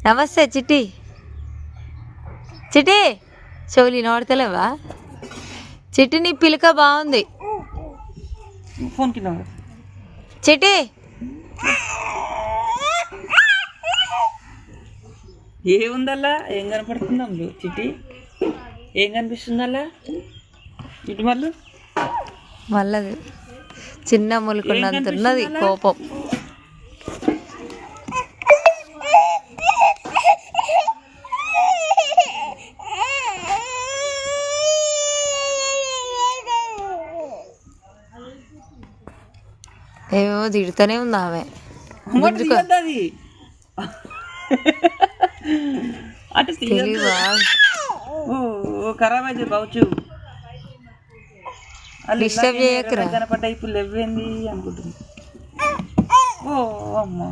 నమస్తే చిట్టి. చిట్టి చెవులు నోడతలేవా? చిట్టి నీ పిలక బాగుంది. ఫోన్ కింద చిట్టి ఏముందల్లా? ఏం కనపడుతుందా చిట్టి? ఏం కనిపిస్తుందల్లా? ఇటు మళ్ళీ చిన్న ములుకున్నంతున్నది కోపం. ఏమో తిడుతూనే ఉంది ఆమె. ఖరాబ్ అయితే బావచ్చు. డిస్టర్బ్ చేయకరా. కనపడ్డా ఇప్పుడు లేవేంది అనుకుంటుంది. ఓ అమ్మా.